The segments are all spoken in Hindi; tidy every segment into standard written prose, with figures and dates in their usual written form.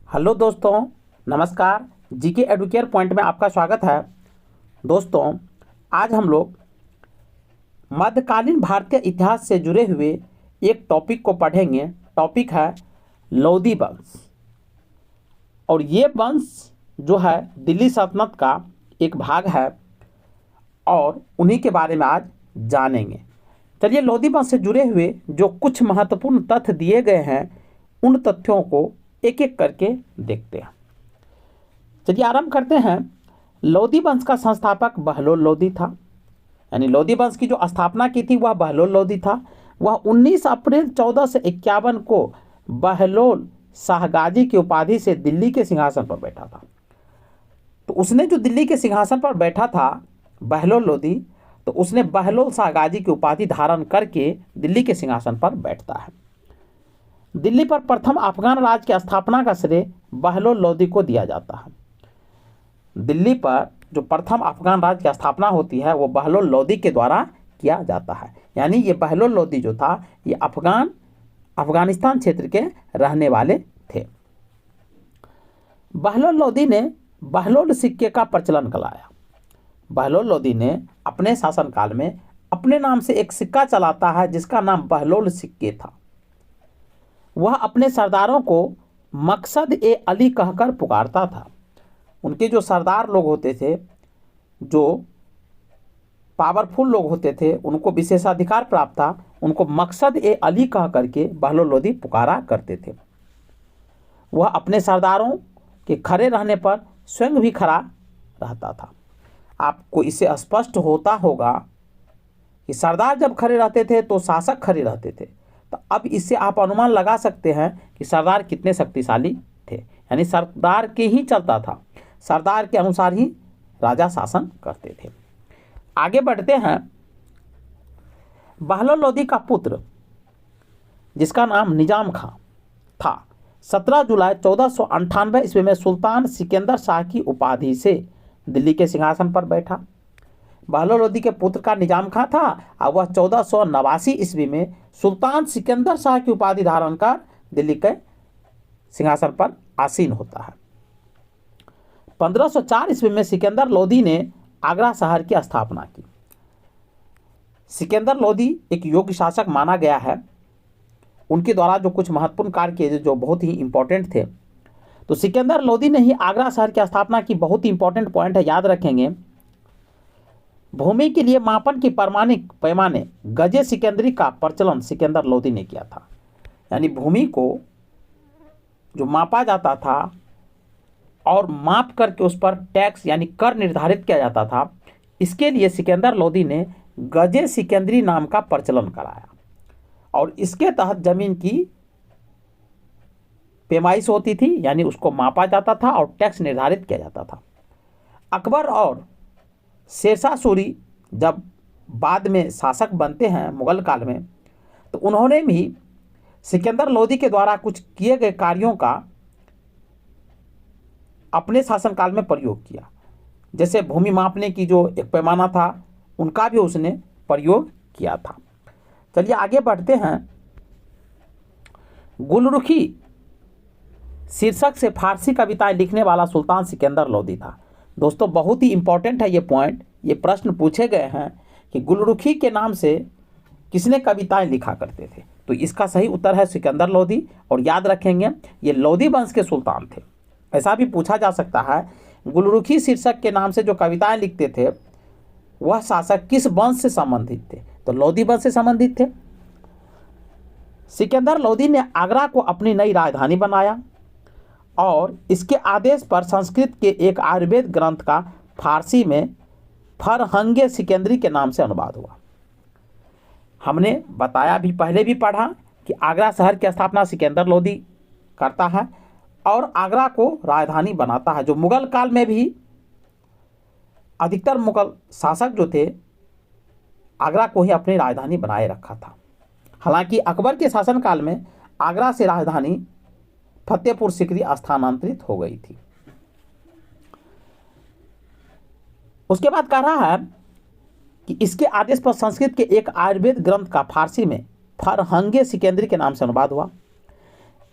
हेलो दोस्तों, नमस्कार। जीके एडुकेयर पॉइंट में आपका स्वागत है। दोस्तों, आज हम लोग मध्यकालीन भारतीय इतिहास से जुड़े हुए एक टॉपिक को पढ़ेंगे। टॉपिक है लोधी वंश। और ये वंश जो है दिल्ली सल्तनत का एक भाग है और उन्हीं के बारे में आज जानेंगे। चलिए, लोधी वंश से जुड़े हुए जो कुछ महत्वपूर्ण तथ्य दिए गए हैं उन तथ्यों को एक एक करके देखते हैं। चलिए आरंभ करते हैं। लोधी वंश का संस्थापक बहलोल लोधी था, यानी लोधी वंश की जो स्थापना की थी वह बहलोल लोधी था। वह 19 अप्रैल 1451 को बहलोल शाहगाजी की उपाधि से दिल्ली के सिंहासन पर बैठा था। तो उसने जो दिल्ली के सिंहासन पर बैठा था बहलोल लोधी, तो उसने बहलोल शाहगाजी की उपाधि धारण करके दिल्ली के सिंहासन पर बैठता है। दिल्ली पर प्रथम अफगान राज की स्थापना का श्रेय बहलोल लोधी को दिया जाता है। दिल्ली पर जो प्रथम अफगान राज की स्थापना होती है वो बहलोल लोधी के द्वारा किया जाता है। यानी ये बहलोल लोधी जो था ये अफगानिस्तान क्षेत्र के रहने वाले थे। बहलोल लोधी ने बहलोल सिक्के का प्रचलन कराया। बहलोल लोधी ने अपने शासनकाल में अपने नाम से एक सिक्का चलाता है जिसका नाम बहलोल सिक्के था। वह अपने सरदारों को मकसद ए अली कहकर पुकारता था। उनके जो सरदार लोग होते थे, जो पावरफुल लोग होते थे, उनको विशेषाधिकार प्राप्त था, उनको मकसद ए अली कह करके बहलोल लोधी पुकारा करते थे। वह अपने सरदारों के खड़े रहने पर स्वयं भी खड़ा रहता था। आपको इससे स्पष्ट होता होगा कि सरदार जब खड़े रहते थे तो शासक खड़े रहते थे। तो अब इससे आप अनुमान लगा सकते हैं कि सरदार कितने शक्तिशाली थे। यानी सरदार के ही चलता था, सरदार के अनुसार ही राजा शासन करते थे। आगे बढ़ते हैं। बहलोल लोधी का पुत्र जिसका नाम निजाम खां था 17 जुलाई 1498 ईस्वी में सुल्तान सिकंदर शाह की उपाधि से दिल्ली के सिंहासन पर बैठा। बहलोल लोधी के पुत्र का निजाम खां था और वह 1489 ईस्वी में सुल्तान सिकंदर शाह की उपाधि धारण कर दिल्ली के सिंहासन पर आसीन होता है। 1504 ईस्वी में सिकंदर लोधी ने आगरा शहर की स्थापना की। सिकंदर लोधी एक योग्य शासक माना गया है। उनके द्वारा जो कुछ महत्वपूर्ण कार्य किए जो बहुत ही इंपॉर्टेंट थे, तो सिकंदर लोधी ने ही आगरा शहर की स्थापना की। बहुत ही इंपॉर्टेंट पॉइंट है, याद रखेंगे। भूमि के लिए मापन की प्रमाणिक पैमाने गजे सिकंदरी का प्रचलन सिकंदर लोधी ने किया था। यानी भूमि को जो मापा जाता था और माप करके उस पर टैक्स यानी कर निर्धारित किया जाता था, इसके लिए सिकंदर लोधी ने गजे सिकंदरी नाम का प्रचलन कराया। और इसके तहत जमीन की पैमाइश होती थी, यानी उसको मापा जाता था और टैक्स निर्धारित किया जाता था। अकबर और शेरशाह सूरी जब बाद में शासक बनते हैं मुगल काल में, तो उन्होंने भी सिकंदर लोधी के द्वारा कुछ किए गए कार्यों का अपने शासनकाल में प्रयोग किया। जैसे भूमि मापने की जो एक पैमाना था उनका भी उसने प्रयोग किया था। चलिए आगे बढ़ते हैं। गुलरुखी शीर्षक से फारसी कविताएं लिखने वाला सुल्तान सिकंदर लोधी था। दोस्तों, बहुत ही इंपॉर्टेंट है ये पॉइंट। ये प्रश्न पूछे गए हैं कि गुलरुखी के नाम से किसने कविताएं लिखा करते थे, तो इसका सही उत्तर है सिकंदर लोधी। और याद रखेंगे ये लोधी वंश के सुल्तान थे। ऐसा भी पूछा जा सकता है गुलरुखी शीर्षक के नाम से जो कविताएं लिखते थे वह शासक किस वंश से संबंधित थे, तो लोधी वंश से संबंधित थे। सिकंदर लोधी ने आगरा को अपनी नई राजधानी बनाया और इसके आदेश पर संस्कृत के एक आयुर्वेद ग्रंथ का फारसी में फरहंगे सिकंदरी के नाम से अनुवाद हुआ। हमने बताया भी, पहले भी पढ़ा कि आगरा शहर की स्थापना सिकंदर लोधी करता है और आगरा को राजधानी बनाता है। जो मुगल काल में भी अधिकतर मुगल शासक जो थे आगरा को ही अपनी राजधानी बनाए रखा था। हालांकि अकबर के शासनकाल में आगरा से राजधानी फतेहपुर सिकरी स्थानांतरित हो गई थी। उसके बाद कह रहा है कि इसके आदेश पर संस्कृत के एक आयुर्वेद ग्रंथ का फारसी में फरहंगे सिकंदरी के नाम से अनुवाद हुआ।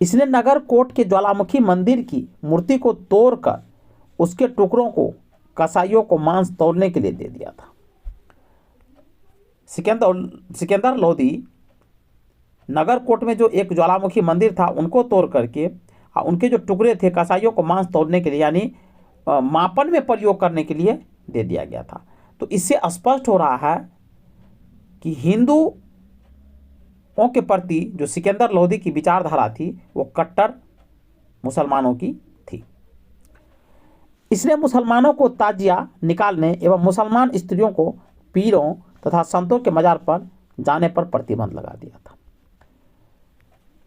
इसने नगर कोट के ज्वालामुखी मंदिर की मूर्ति को तोड़कर उसके टुकड़ों को कसाईयों को मांस तोड़ने के लिए दे दिया था। सिकंदर लोदी नगर कोट में जो एक ज्वालामुखी मंदिर था उनको तोड़ करके उनके जो टुकड़े थे कसाईयों को मांस तोड़ने के लिए यानी मापन में प्रयोग करने के लिए दे दिया गया था। तो इससे स्पष्ट हो रहा है कि हिंदुओं के प्रति जो सिकंदर लोदी की विचारधारा थी वो कट्टर मुसलमानों की थी। इसने मुसलमानों को ताजिया निकालने एवं मुसलमान स्त्रियों को पीरों तथा संतों के मजार पर जाने पर प्रतिबंध लगा दिया था।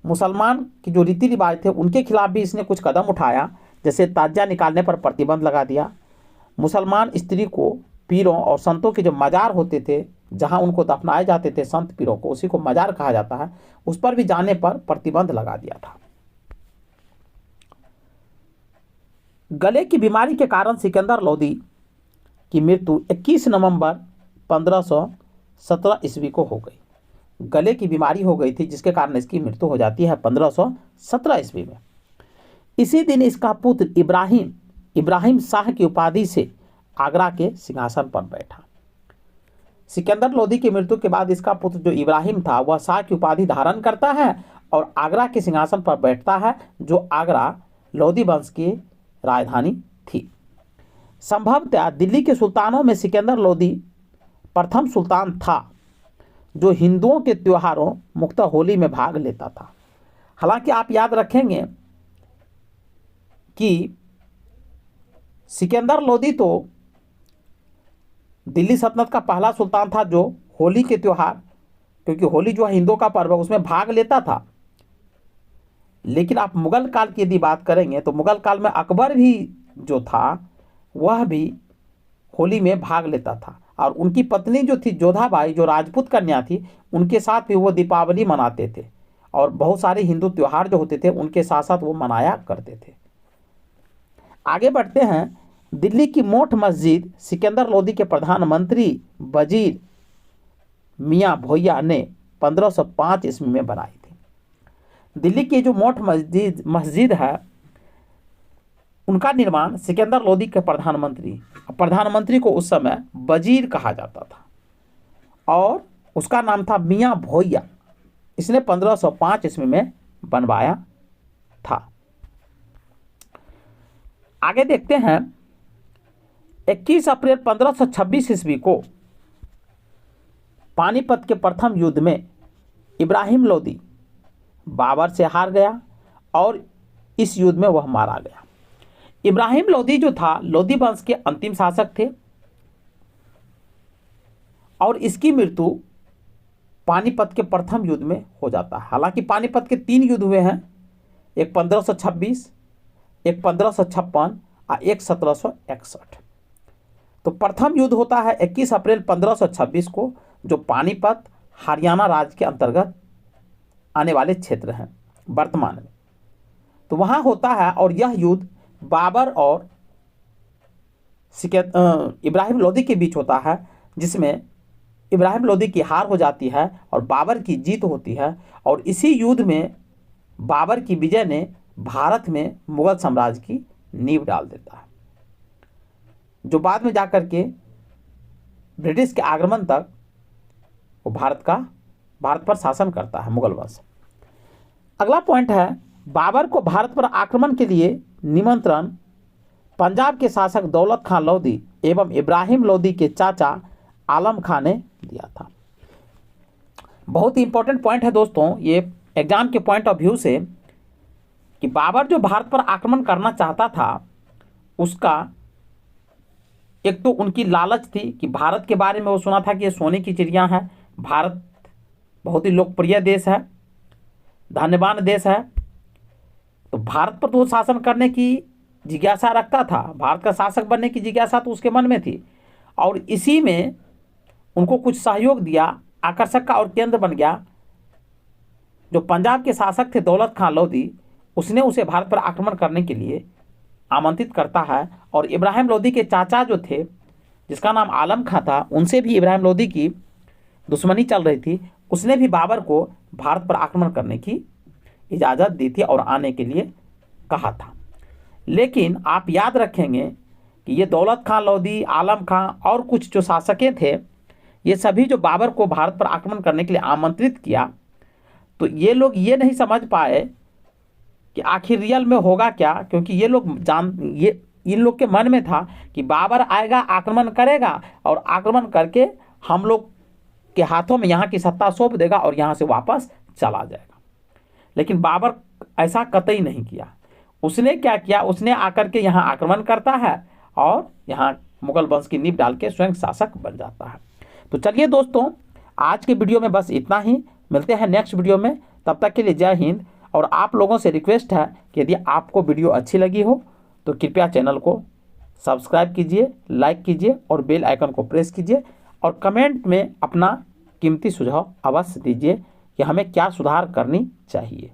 मुसलमान की जो रीति रिवाज थे उनके खिलाफ भी इसने कुछ कदम उठाया, जैसे ताजिया निकालने पर प्रतिबंध लगा दिया। मुसलमान स्त्री को पीरों और संतों के जो मजार होते थे जहां उनको दफनाए जाते थे संत पीरों को, उसी को मजार कहा जाता है, उस पर भी जाने पर प्रतिबंध लगा दिया था। गले की बीमारी के कारण सिकंदर लोदी की मृत्यु 21 नवंबर 1517 ईस्वी को हो गई। गले की बीमारी हो गई थी जिसके कारण इसकी मृत्यु हो जाती है 1517 ईस्वी में। इसी दिन इसका पुत्र इब्राहिम शाह की उपाधि से आगरा के सिंहासन पर बैठा। सिकंदर लोदी की मृत्यु के बाद इसका पुत्र जो इब्राहिम था वह शाह की उपाधि धारण करता है और आगरा के सिंहासन पर बैठता है, जो आगरा लोदी वंश की राजधानी थी। संभवतः दिल्ली के सुल्तानों में सिकंदर लोदी प्रथम सुल्तान था जो हिंदुओं के त्योहारों मुख्यतः होली में भाग लेता था। हालांकि आप याद रखेंगे कि सिकंदर लोदी तो दिल्ली सल्तनत का पहला सुल्तान था जो होली के त्यौहार, क्योंकि होली जो है हिंदुओं का पर्व है, उसमें भाग लेता था। लेकिन आप मुगल काल की यदि बात करेंगे तो मुगल काल में अकबर भी जो था वह भी होली में भाग लेता था और उनकी पत्नी जो थी जोधाबाई, जो राजपूत कन्या थी, उनके साथ भी वो दीपावली मनाते थे और बहुत सारे हिंदू त्यौहार जो होते थे उनके साथ साथ वो मनाया करते थे। आगे बढ़ते हैं। दिल्ली की मोठ मस्जिद सिकंदर लोदी के प्रधानमंत्री वजीर मियां भोइया ने 1505 ईस्वी में बनाई थी। दिल्ली की जो मोठ मस्जिद है उनका निर्माण सिकंदर लोदी के प्रधानमंत्री को उस समय वजीर कहा जाता था और उसका नाम था मियां भोइया। इसने 1505 ईस्वी में बनवाया था। आगे देखते हैं। 21 अप्रैल 1526 ईस्वी को पानीपत के प्रथम युद्ध में इब्राहिम लोदी बाबर से हार गया और इस युद्ध में वह मारा गया। इब्राहिम लोदी जो था लोदी वंश के अंतिम शासक थे और इसकी मृत्यु पानीपत के प्रथम युद्ध में हो जाता है। हालांकि पानीपत के 3 युद्ध हुए हैं, एक 1526, एक 1556 और एक 1761। तो प्रथम युद्ध होता है 21 अप्रैल 1526 को, जो पानीपत हरियाणा राज्य के अंतर्गत आने वाले क्षेत्र हैं वर्तमान में, तो वहां होता है। और यह युद्ध बाबर और इब्राहिम लोदी के बीच होता है, जिसमें इब्राहिम लोदी की हार हो जाती है और बाबर की जीत होती है। और इसी युद्ध में बाबर की विजय ने भारत में मुगल साम्राज्य की नींव डाल देता है, जो बाद में जाकर के ब्रिटिश के आगमन तक वो भारत पर शासन करता है मुगल वंश। अगला पॉइंट है, बाबर को भारत पर आक्रमण के लिए निमंत्रण पंजाब के शासक दौलत खां लोदी एवं इब्राहिम लोदी के चाचा आलम खां ने दिया था। बहुत ही इंपॉर्टेंट पॉइंट है दोस्तों ये एग्जाम के पॉइंट ऑफ व्यू से, कि बाबर जो भारत पर आक्रमण करना चाहता था उसका एक तो उनकी लालच थी कि भारत के बारे में वो सुना था कि ये सोने की चिड़िया है, भारत बहुत ही लोकप्रिय देश है, धन्यवान देश है, तो भारत पर तो शासन करने की जिज्ञासा रखता था, भारत का शासक बनने की जिज्ञासा तो उसके मन में थी। और इसी में उनको कुछ सहयोग दिया, आकर्षक का और केंद्र बन गया। जो पंजाब के शासक थे दौलत खां लोदी, उसने उसे भारत पर आक्रमण करने के लिए आमंत्रित करता है। और इब्राहिम लोदी के चाचा जो थे, जिसका नाम आलम खां था, उनसे भी इब्राहिम लोदी की दुश्मनी चल रही थी, उसने भी बाबर को भारत पर आक्रमण करने की इजाज़त दी थी और आने के लिए कहा था। लेकिन आप याद रखेंगे कि ये दौलत खां लोधी, आलम खां और कुछ जो शासकें थे, ये सभी जो बाबर को भारत पर आक्रमण करने के लिए आमंत्रित किया, तो ये लोग ये नहीं समझ पाए कि आखिर रियल में होगा क्या, क्योंकि ये लोग ये इन लोग के मन में था कि बाबर आएगा, आक्रमण करेगा और आक्रमण करके हम लोग के हाथों में यहाँ की सत्ता सौंप देगा और यहाँ से वापस चला जाएगा। लेकिन बाबर ऐसा कतई नहीं किया। उसने क्या किया, उसने आकर के यहाँ आक्रमण करता है और यहाँ मुगल वंश की नींव डाल के स्वयं शासक बन जाता है। तो चलिए दोस्तों, आज के वीडियो में बस इतना ही। मिलते हैं नेक्स्ट वीडियो में, तब तक के लिए जय हिंद। और आप लोगों से रिक्वेस्ट है कि यदि आपको वीडियो अच्छी लगी हो तो कृपया चैनल को सब्सक्राइब कीजिए, लाइक कीजिए और बेल आइकन को प्रेस कीजिए और कमेंट में अपना कीमती सुझाव अवश्य दीजिए कि हमें क्या सुधार करनी चाहिए।